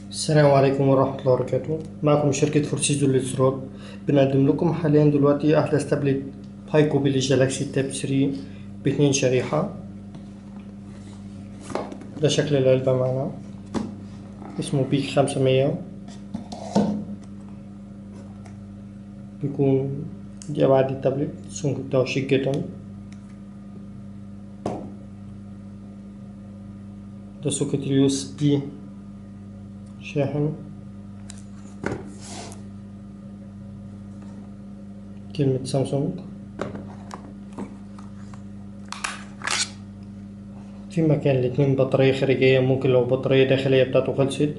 السلام عليكم ورحمة الله وبركاته. معكم شركة فورسيزو للإصدار. بنقدم لكم حاليا دلوقتي أحدث تابلت هايكو بالجالاكسي تاب 3 باتنين شريحة. ده شكل العلبة معنا، اسمه بيك 500. بيكون دي أبعاد التابلت، السمك بتاعه شيك جدا. ده سوكت اليو اس بي شاحن، كلمة سامسونج. في مكان الاتنين بطارية خارجية، ممكن لو بطارية داخلية بتاعته خلصت،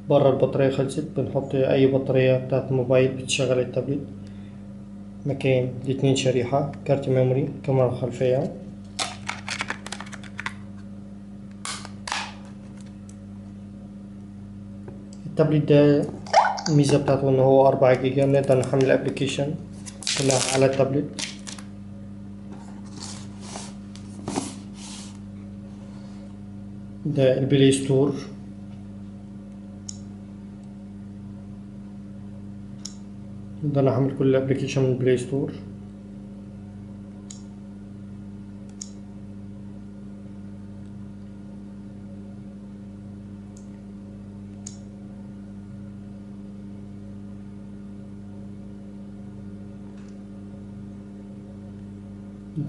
برا البطارية خلصت، بنحط أي بطارية بتاعت موبايل بتشغل التابلت. مكان لاتنين شريحة، كارت ميموري، كاميرا خلفية. التابلت ده الميزة بتاعته إن هو 4 جيجا، نقدر نحمل الأبليكيشن كلها على التابلت. ده البلاي ستور، نقدر نحمل كل الأبليكيشن من البلاي ستور.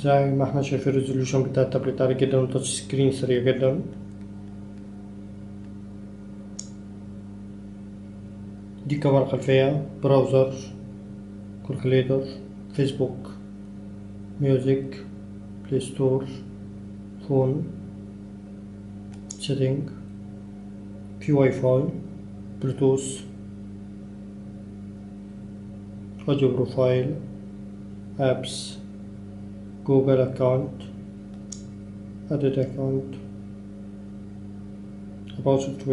زي ما احنا شايفين الريزولوشن بتاع التابلت عالي جدا، والتاتش سكرين سريع جدا. دي كاميرا خلفية، براوزر، كالكوليتر، فيسبوك، ميوزك، بلاي ستور، فون، سيتنج، في واي فاي، بلوتوث، اوديو بروفايل، ابس، جوجل اكاونت، اديت اكاونت، about السوفت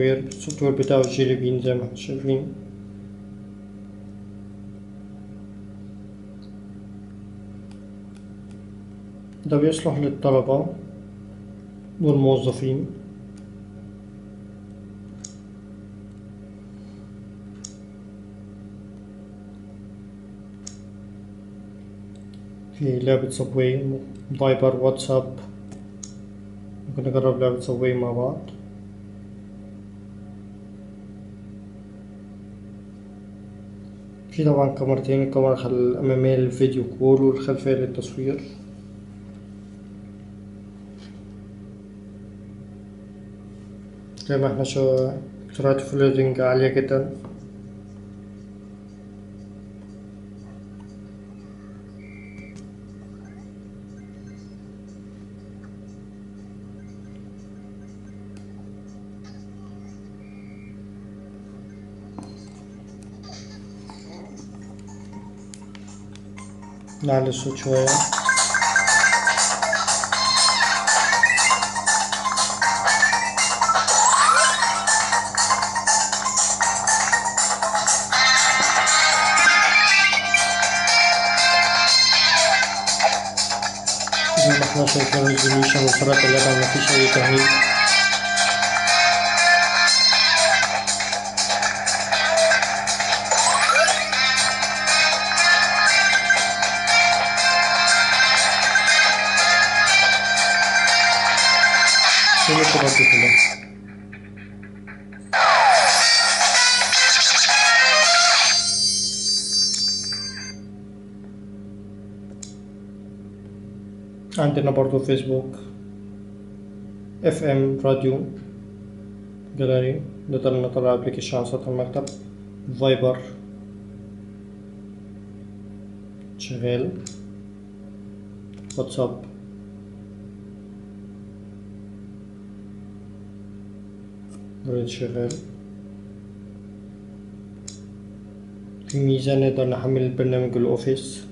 وير بتاعه جيلي بين زي ما احنا شايفين. ده بيصلح للطلبة والموظفين. في لعبة صبوي، فايبر، واتساب. ممكن نجرب لعبة صبوي مع بعض. في طبعا كاميرتين، الكاميرا الأمامية للفيديو كول والخلفية للتصوير. زي ما احنا سرعة الفلودنج عالية جدا. نعلي الصوت شوية. زي ما احنا شايفين الريزوليوشن وسرعة اللعبة، مفيش أي تهنيج. كل الكبار دي كلها. عندنا برضو فيسبوك، اف ام، راديو، جاليري، نقدر نطلع ابلكيشن على سطح المكتب. فايبر شغال، واتساب، ريد شغال. في ميزة نقدر نحمل البرنامج الأوفيس،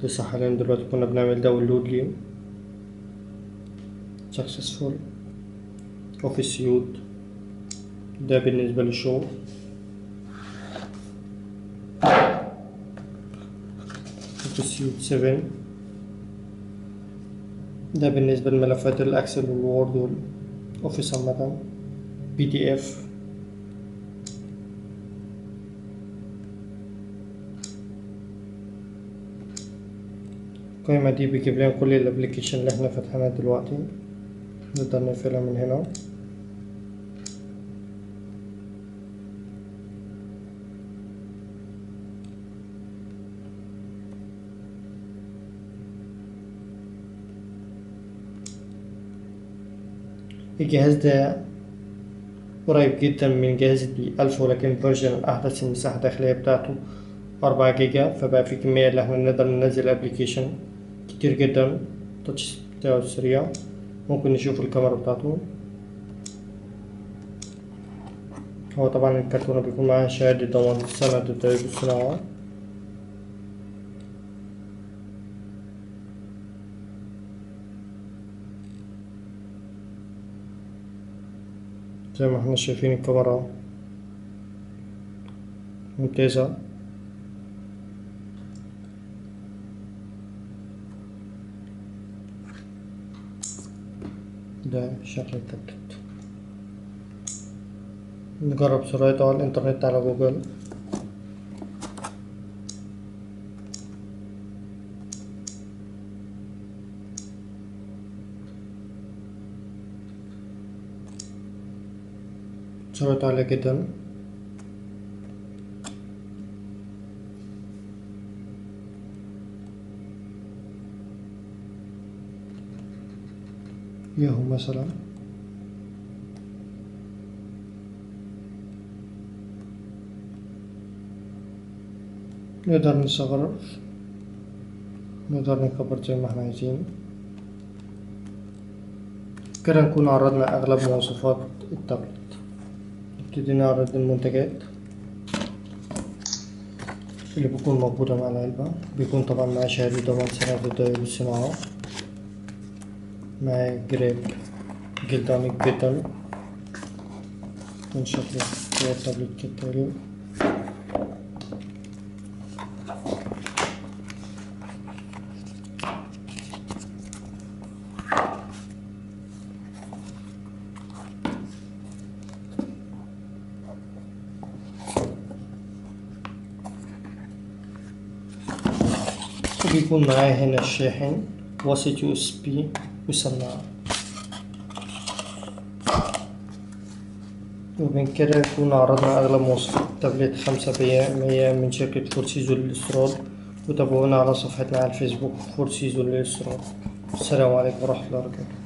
لسه حاليا دلوقتي كنا بنعمل داونلود ليه. successful اوفيس سيوت، ده بالنسبة للشغل. اوفيس سيوت 7، ده بالنسبة لملفات الأكسل والوورد والأوفيس عامة. PDF. القائمة دي بيجيب لنا كل الابليكيشن اللي احنا فاتحينها دلوقتي، نقدر نقفلها من هنا. الجهاز ده قريب جدا من جهاز ال1000، ولكن فيرجن الأحدث المساحة الداخلية بتاعته 4 جيجا، فبقى في كمية اللي احنا نقدر ننزل ابليكيشن كتير جدا. التاتش بتاعه سريع. ممكن نشوف الكاميرا بتاعته. هو طبعا الكرتونة بيكون معاها شهادة ضمان سنة التدريب الصناعة. زي ما احنا شايفين الكاميرا ممتازة. ده شكل التابلت. نجرب سرعته على الإنترنت على جوجل. سرعته عالية جدا. ياهو مثلا. نقدر نصغر، نقدر نكبر زي ما احنا عايزين. كده نكون عرضنا أغلب مواصفات التابلت. نبتدي نعرض المنتجات اللي بيكون موجودة مع العلبة. بيكون طبعا مع شهادة ضمان سنة التدريب الصناعة، مع جراب جلد عميق جدا من شكل التابلت كالتالي. وبيكون معاه هنا الشاحن، وصلة USB وسماعة. ومن كده يكون عرضنا أغلب مواصفات التابلت 5% من شركة فور سيزون للاستيراد. وتابعونا على صفحتنا على الفيسبوك فور سيزون للاستيراد. السلام عليكم ورحمة الله وبركاته.